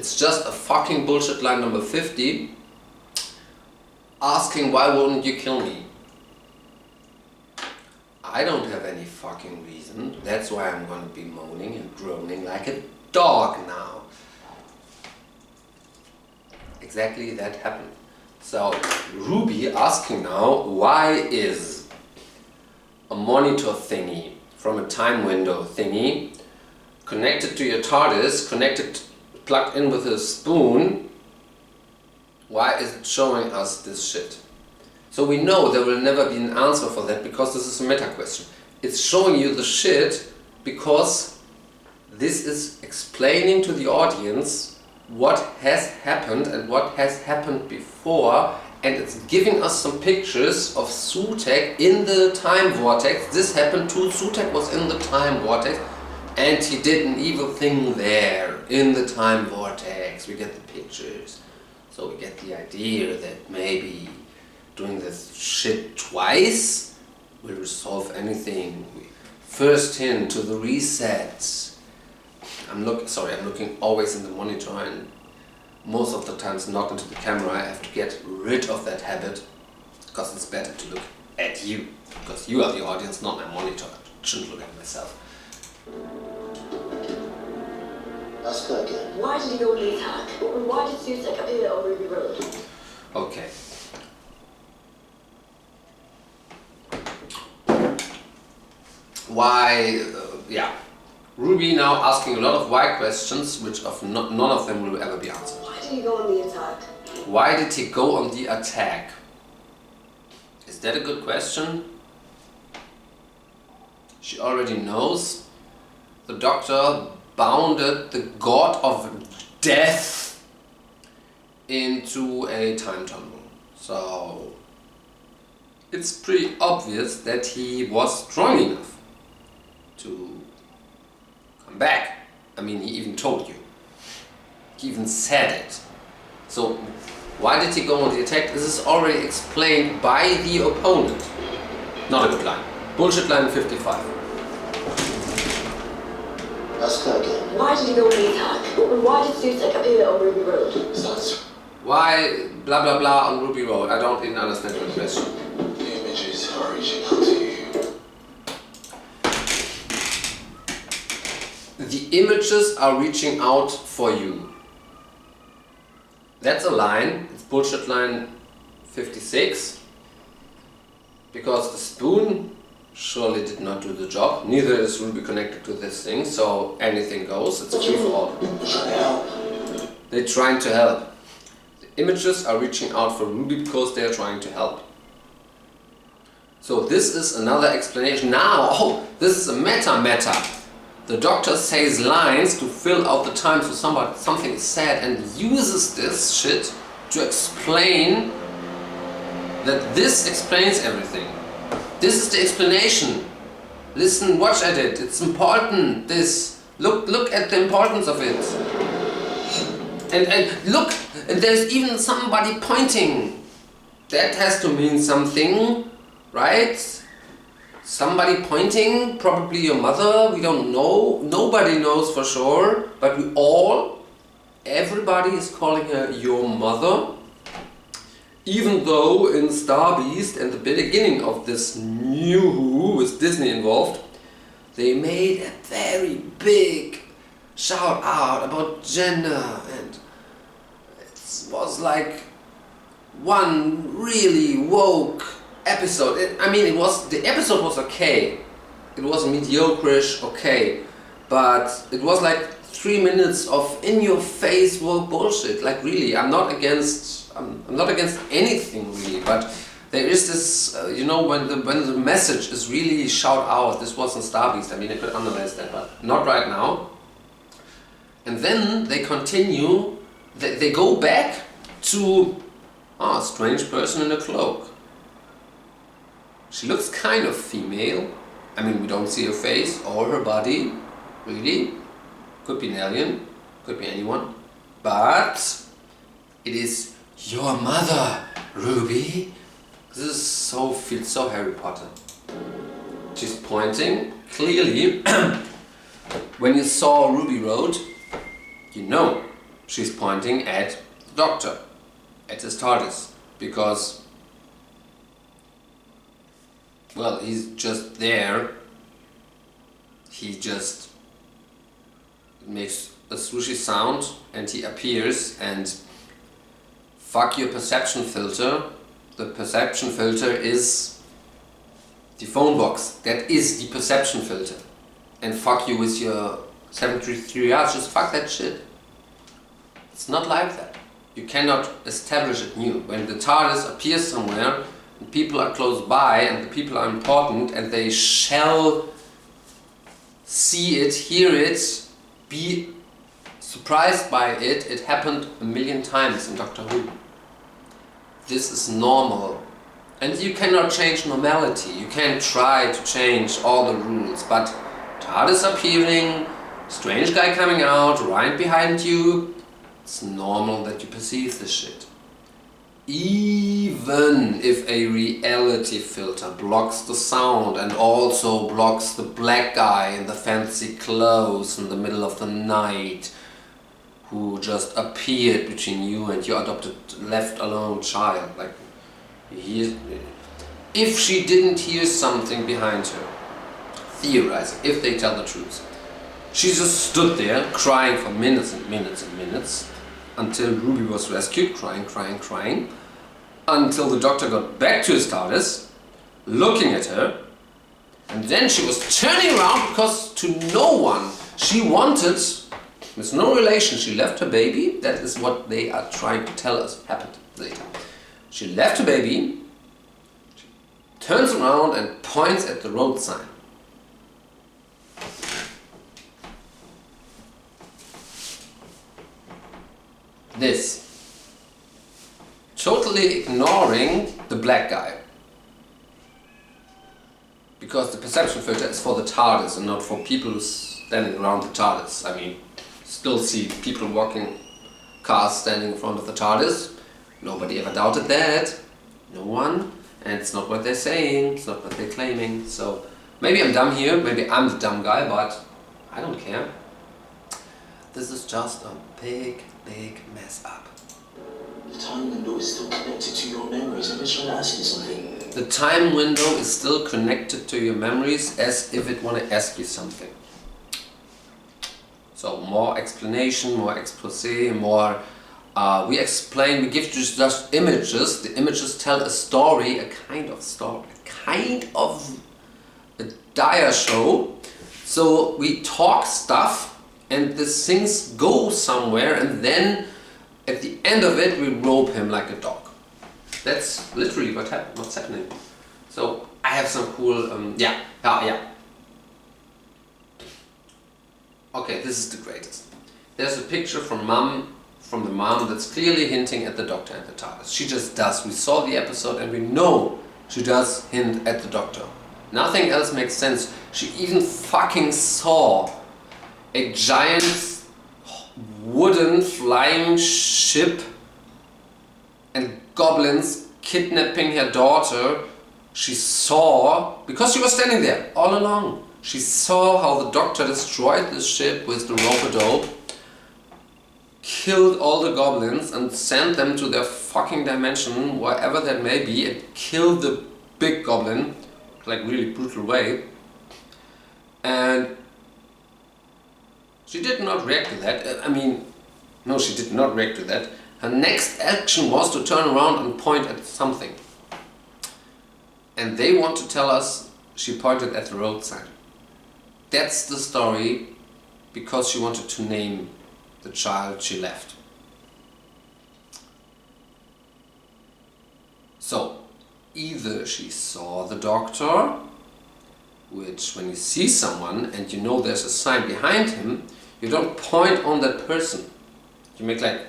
it's just a fucking bullshit line number 50, asking why wouldn't you kill me? I don't have any fucking reason. That's why I'm gonna be moaning and groaning like a dog now. Exactly that happened. So Ruby asking now, why is a monitor thingy from a time window thingy connected to your TARDIS, plugged in with a spoon, why is it showing us this shit? So we know there will never be an answer for that because this is a meta question. It's showing you the shit because this is explaining to the audience what has happened and what has happened before, and it's giving us some pictures of Sutekh in the time vortex. This happened too. Sutekh was in the time vortex and he did an evil thing there in the time vortex. We get the pictures. So we get the idea that maybe doing this shit twice will resolve anything. First hint to the resets. I'm looking always in the monitor and most of the times not into the camera. I have to get rid of that habit because it's better to look at you. Because you are the audience, not my monitor. I shouldn't look at myself. Ask her again. Why did he go on the attack? Why did Sutekh appear on Ruby Road? Okay. Why, yeah. Ruby now asking a lot of why questions, which none of them will ever be answered. Why did he go on the attack? Why did he go on the attack? Is that a good question? She already knows. The doctor bounded the god of death into a time tunnel. So it's pretty obvious that he was strong enough to come back. I mean, he even told you. He even said it. So why did he go on the attack? This is already explained by the opponent. Not a good line. Bullshit line 55. Ask her again. Why did he go on the attack? Why did Sutekh appear on Ruby Road? Why blah blah blah on Ruby Road? I don't even understand your question. The images are reaching out to you. The images are reaching out for you. That's a line. It's bullshit line 56. Because the spoon surely did not do the job. Neither is Ruby connected to this thing, so anything goes. It's a free for all. They're trying to help. The images are reaching out for Ruby because they're trying to help. So this is another explanation. Now, oh, this is a meta. The doctor says lines to fill out the time so something is said and uses this shit to explain that this explains everything. This is the explanation. Listen, watch at it. It's important. This. Look at the importance of it. And look, there's even somebody pointing. That has to mean something, right? Somebody pointing, probably your mother, we don't know. Nobody knows for sure, but everybody is calling her your mother. Even though in Star Beast and the beginning of this new Who with Disney involved, they made a very big shout out about gender, and it was like one really woke episode. The episode was okay. It was mediocre-ish, okay, but it was like 3 minutes of in-your-face woke bullshit. Like really, I'm not against anything really, but there is this, when the message is really shout out. This wasn't Star Beast. I mean, I could analyze that, but not right now. And then they continue. They go back to a strange person in a cloak. She looks kind of female. I mean, we don't see her face or her body, really. Could be an alien, could be anyone, but it is your mother, Ruby. This feels so Harry Potter. She's pointing, clearly, when you saw Ruby Road, you know she's pointing at the Doctor, at his TARDIS, because, well, he's just there. He just makes a swooshy sound and he appears, and fuck your perception filter. The perception filter is the phone box. That is the perception filter. And fuck you with your 733 yards, just fuck that shit. It's not like that. You cannot establish it new. When the TARDIS appears somewhere and people are close by and the people are important and they shall see it, hear it, be surprised by it, it happened a million times in Doctor Who. This is normal. And you cannot change normality. You can try to change all the rules, but TARDIS appearing, strange guy coming out, right behind you, it's normal that you perceive this shit. Even if a reality filter blocks the sound and also blocks the black guy in the fancy clothes in the middle of the night who just appeared between you and your adopted left alone child. Like, if she didn't hear something behind her, theorizing, if they tell the truth, she just stood there crying for minutes and minutes and minutes until Ruby was rescued, crying, until the Doctor got back to his TARDIS, looking at her, and then she was turning around because to no one she wanted, with no relation, she left her baby. That is what they are trying to tell us happened later. She left her baby, she turns around and points at the road sign. This. Totally ignoring the black guy. Because the perception filter is for the TARDIS and not for people standing around the TARDIS. I mean, still see people walking, cars standing in front of the TARDIS. Nobody ever doubted that. No one. And it's not what they're saying, it's not what they're claiming. So maybe I'm dumb here, maybe I'm the dumb guy, but I don't care. This is just a big mess up. The time window is still connected to your memories. I'm just trying to ask you something. The time window is still connected to your memories as if it want to ask you something. So more explanation, more expose, more... we explain, we give you just images. The images tell a story, a kind of story, a kind of a dire show. So we talk stuff and these things go somewhere, and then at the end of it we rope him like a dog. That's literally what's happening. So I have some cool, yeah. Okay, this is the greatest. There's a picture from the mom that's clearly hinting at the Doctor and the TARDIS. She just does. We saw the episode and we know she does hint at the Doctor. Nothing else makes sense. She even fucking saw a giant wooden flying ship and goblins kidnapping her daughter. She saw, because she was standing there all along, she saw how the Doctor destroyed this ship with the rope-a-dope, killed all the goblins and sent them to their fucking dimension, wherever that may be, and killed the big goblin, like really brutal way. And she did not react to that. I mean, no, she did not react to that. Her next action was to turn around and point at something. And they want to tell us she pointed at the road sign. That's the story, because she wanted to name the child she left. So, either she saw the Doctor, which when you see someone and you know there's a sign behind him, you don't point on that person. You make like,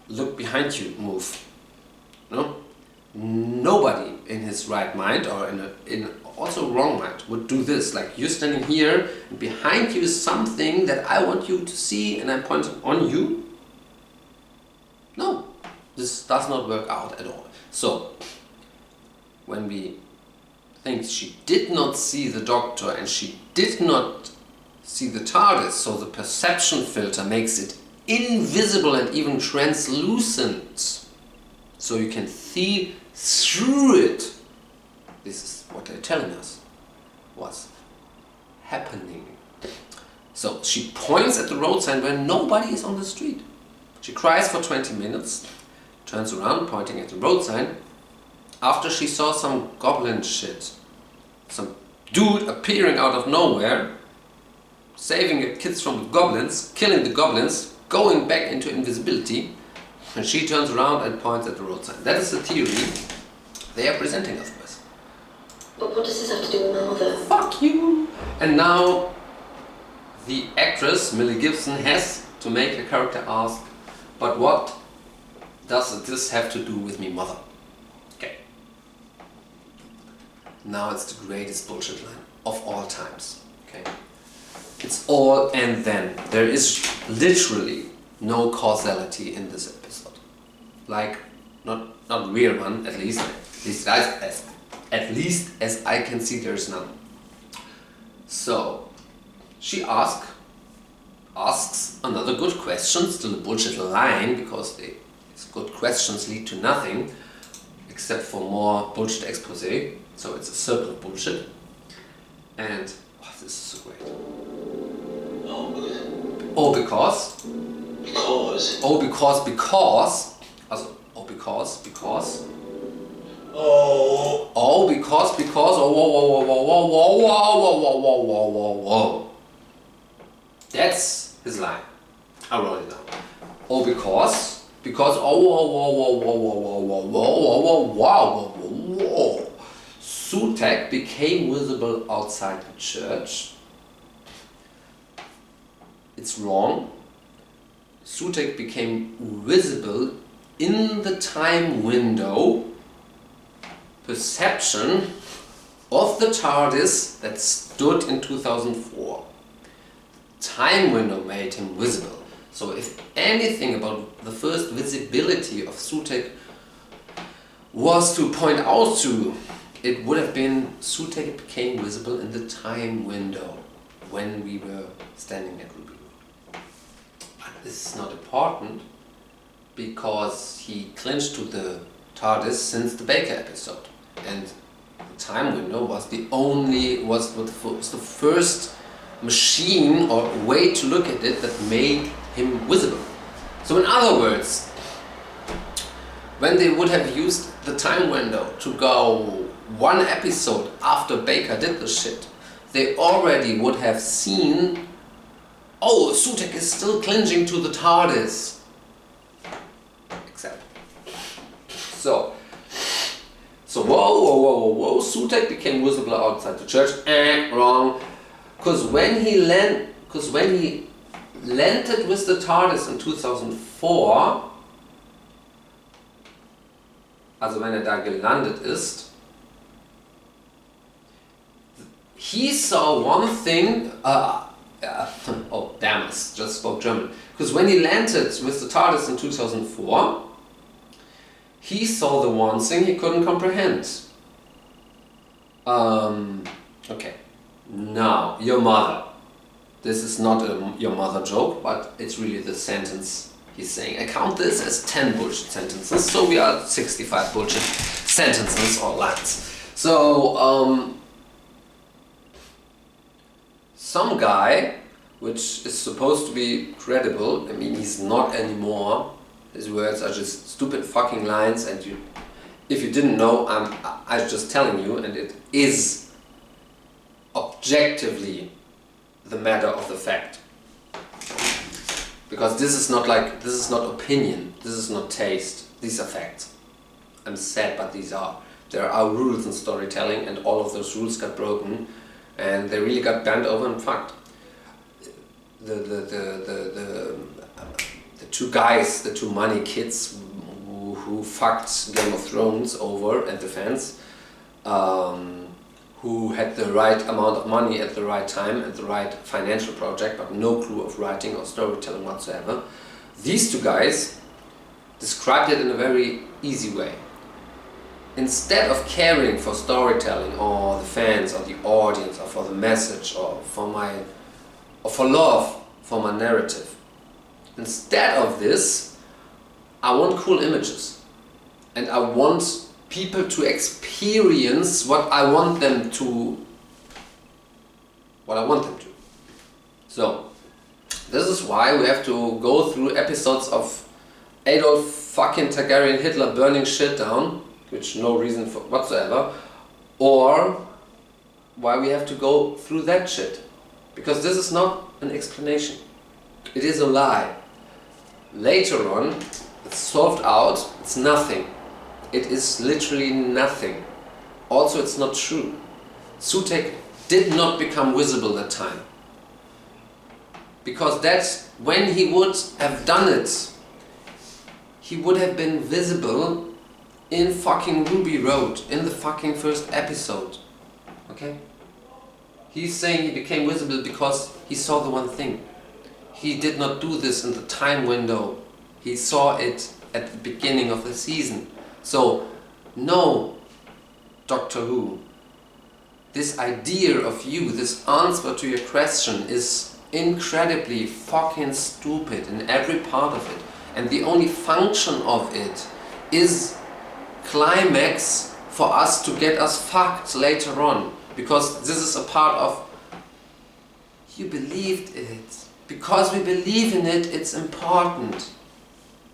look behind you move. No? Nobody in his right mind, or in also wrong mind, would do this. Like, you're standing here and behind you is something that I want you to see and I'm pointing on you. No, this does not work out at all. So, when we think she did not see the Doctor and she did not see the TARDIS, so the perception filter makes it invisible and even translucent. So you can see through it. This is what they're telling us was happening. So she points at the road sign where nobody is on the street. She cries for 20 minutes, turns around pointing at the road sign, after she saw some goblin shit. Some dude appearing out of nowhere, saving the kids from the goblins, killing the goblins, going back into invisibility, and she turns around and points at the road sign. That is the theory they are presenting us with. But what does this have to do with my mother? Fuck you! And now the actress, Millie Gibson, has to make her character ask, but what does this have to do with me, mother? Okay. Now it's the greatest bullshit line of all times. Okay. It's all and then. There is literally no causality in this episode. Like, not real one, at least as I can see, there's none. So she asks another good question, still a bullshit line, because these good questions lead to nothing except for more bullshit expose. So it's a circle of bullshit. And this is so great. Oh, good. Oh, because. Because. Oh, because. Also, oh, because. Oh. Oh, because. Oh, whoa. That's his line. I wrote it down. Oh, because. Whoa. Sutekh became visible outside the church. It's wrong. Sutekh became visible in the time window perception of the TARDIS that stood in 2004. Time window made him visible. So if anything about the first visibility of Sutekh was to point out to, it would have been Sutekh became visible in the time window when we were standing at Ruby. But this is not important because he clinched to the TARDIS since the Baker episode, and the time window was the first machine or way to look at it that made him visible. So in other words, when they would have used the time window to go one episode after Baker did the shit, they already would have seen, oh, Sutekh is still clinging to the TARDIS. Except. So whoa, Sutekh became visible outside the church. Wrong. Because when he landed with the TARDIS in 2004, also wenn da gelandet ist, he saw one thing, oh damn, I just spoke German. Because when he landed with the TARDIS in 2004, he saw the one thing he couldn't comprehend. Okay. Now, your mother. This is not a your mother joke, but it's really the sentence he's saying. I count this as 10 bullshit sentences, so we are at 65 bullshit sentences or lines. So, some guy, which is supposed to be credible, I mean he's not anymore, his words are just stupid fucking lines, and if you didn't know, I'm just telling you, and it is objectively the matter of the fact, because this is not opinion, this is not taste, these are facts. I'm sad, but there are rules in storytelling, and all of those rules got broken and they really got bent over and fucked. The two guys, the two money kids who fucked Game of Thrones over, and the fans, who had the right amount of money at the right time and the right financial project, but no clue of writing or storytelling whatsoever. These two guys described it in a very easy way. Instead of caring for storytelling or the fans or the audience or for the message or for love for my narrative, instead of this, I want cool images. And I want people to experience what I want them to. So, this is why we have to go through episodes of Adolf fucking Targaryen Hitler burning shit down, which no reason for whatsoever, or why we have to go through that shit. Because this is not an explanation. It is a lie. Later on, it's solved out, it's nothing. It is literally nothing. Also, it's not true. Sutekh did not become visible that time. Because that's when he would have done it, he would have been visible in fucking Ruby Road, in the fucking first episode. Okay? He's saying he became visible because he saw the one thing. He did not do this in the time window. He saw it at the beginning of the season. So, no, Doctor Who, this idea of you, this answer to your question is incredibly fucking stupid in every part of it. And the only function of it is climax for us to get us fucked later on. Because this is a part of, you believed it. Because we believe in it, it's important.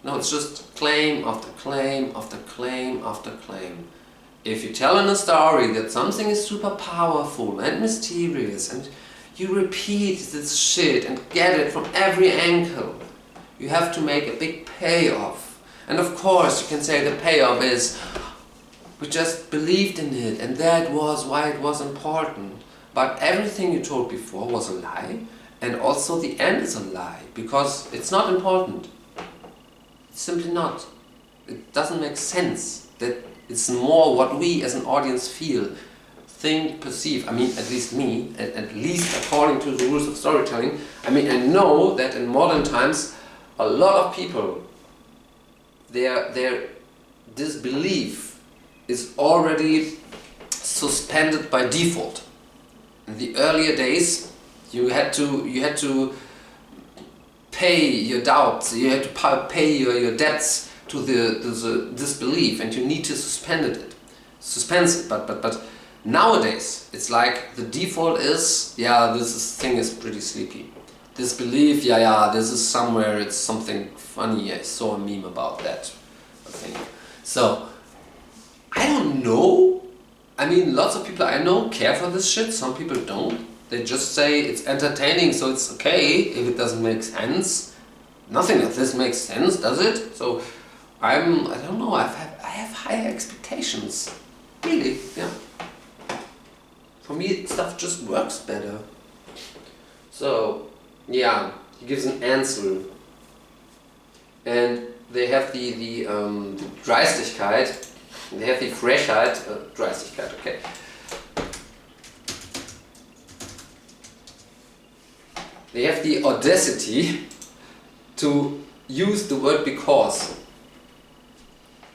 No, it's just claim after claim after claim after claim. If you tell in a story that something is super powerful and mysterious and you repeat this shit and get it from every angle, you have to make a big payoff. And of course you can say the payoff is we just believed in it and that was why it was important. But everything you told before was a lie, and also the end is a lie because it's not important. It's simply not. It doesn't make sense. That it's more what we as an audience feel, think, perceive. I mean, at least me, at least according to the rules of storytelling. I mean, I know that in modern times, a lot of people, their disbelief is already suspended by default. In the earlier days, you had to pay your doubts, you had to pay your debts to the disbelief, and you need to suspend it. But nowadays it's like the default is, yeah, thing is pretty sleepy. Disbelief, yeah, this is somewhere, it's something funny. I saw a meme about that, I think. So I don't know. I mean, lots of people I know care for this shit. Some people don't. They just say it's entertaining, so it's okay if it doesn't make sense. Nothing of this makes sense, does it? So I don't know. I have higher expectations. Really, yeah. For me, stuff just works better. So yeah, he gives an answer, and they have the Dreistigkeit. They have the Frechheit, Dreistigkeit, okay. They have the audacity to use the word because.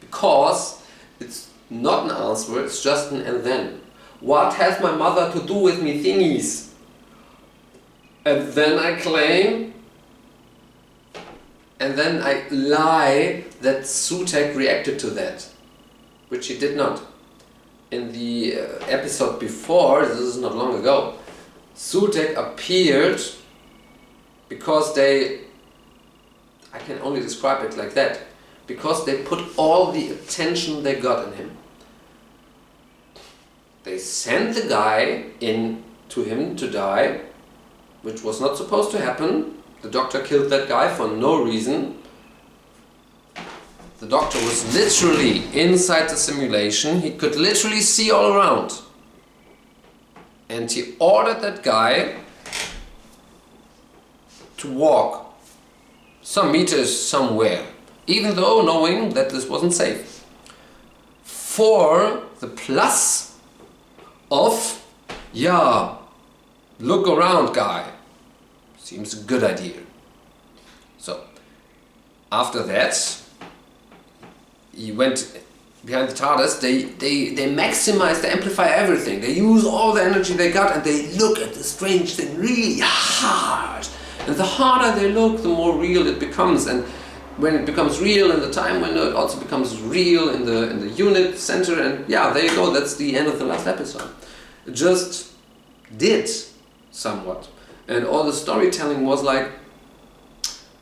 Because it's not an answer, it's just an and then. What has my mother to do with me thingies? And then I claim, and then I lie that Sutekh reacted to that, which he did not. In the episode before, this is not long ago, Sutekh appeared because I can only describe it like that, because they put all the attention they got in him. They sent the guy in to him to die, which was not supposed to happen. The doctor killed that guy for no reason. The doctor was literally inside the simulation. He could literally see all around. And he ordered that guy to walk some meters somewhere, even though knowing that this wasn't safe. For the plus of, yeah, look around guy. Seems a good idea. So, after that, he went behind the TARDIS. They maximize, they amplify everything. They use all the energy they got and they look at the strange thing really hard. And the harder they look, the more real it becomes. And when it becomes real in the time window, it also becomes real in the unit center. And yeah, there you go. That's the end of the last episode. It just did somewhat. And all the storytelling was like,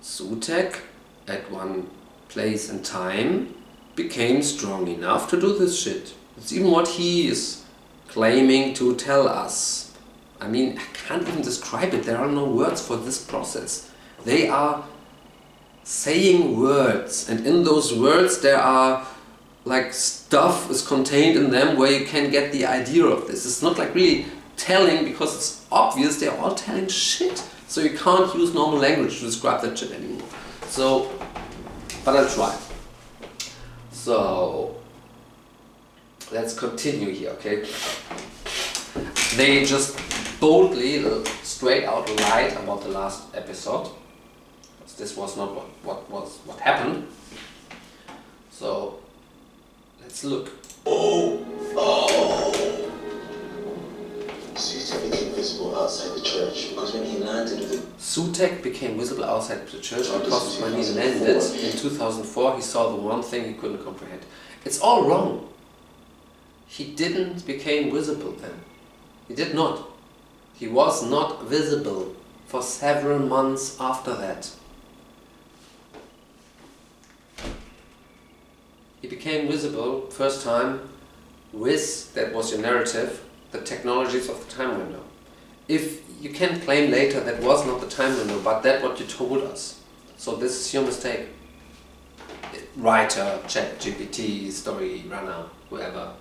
Sutekh at one place and time became strong enough to do this shit. It's even what he is claiming to tell us. I mean, I can't even describe it. There are no words for this process. They are saying words, and in those words there are like stuff is contained in them where you can get the idea of this. It's not like really telling, because it's obvious they're all telling shit. So you can't use normal language to describe that shit anymore. So, but I'll try. So, let's continue here, okay? They just boldly, straight out lied about the last episode. This was not what happened. So, let's look. Sutekh became visible outside the church because when he landed with the... Sutekh became visible outside the church because when he landed in 2004, he saw the one thing he couldn't comprehend. It's all wrong. He didn't become visible then. He did not. He was not visible for several months after that. He became visible first time with, that was your narrative, the technologies of the time window. If you can claim later that was not the time window, but that's what you told us. So this is your mistake. Writer, chat, GPT, story runner, whoever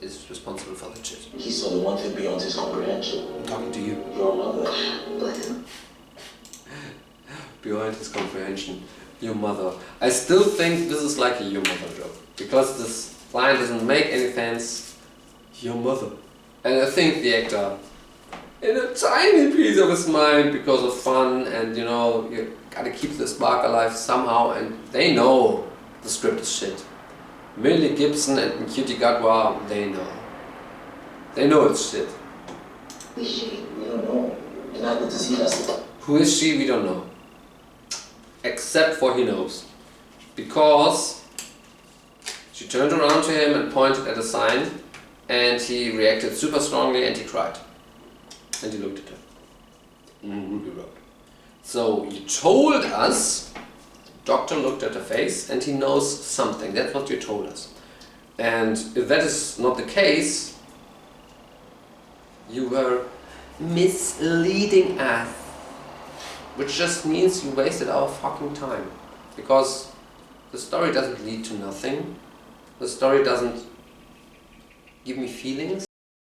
is responsible for the shit. He saw the one thing beyond his comprehension. I'm talking to you. Your mother. Beyond his comprehension. Your mother. I still think this is like a your mother joke. Because this line doesn't make any sense. Your mother. And I think the actor, in a tiny piece of his mind, because of fun and you know, you gotta keep the spark alive somehow, and they know the script is shit. Millie Gibson and Cutie Gadwa, they know. They know it's shit. Who is she? We don't know. And neither does he. Who is she? We don't know. Except for he knows. Because she turned around to him and pointed at a sign, and he reacted super strongly and he cried. And he looked at her. Ruby Road. So you told us, the doctor looked at her face and he knows something. That's what you told us. And if that is not the case, you were misleading us. Which just means you wasted our fucking time. Because the story doesn't lead to nothing. The story doesn't give me feelings.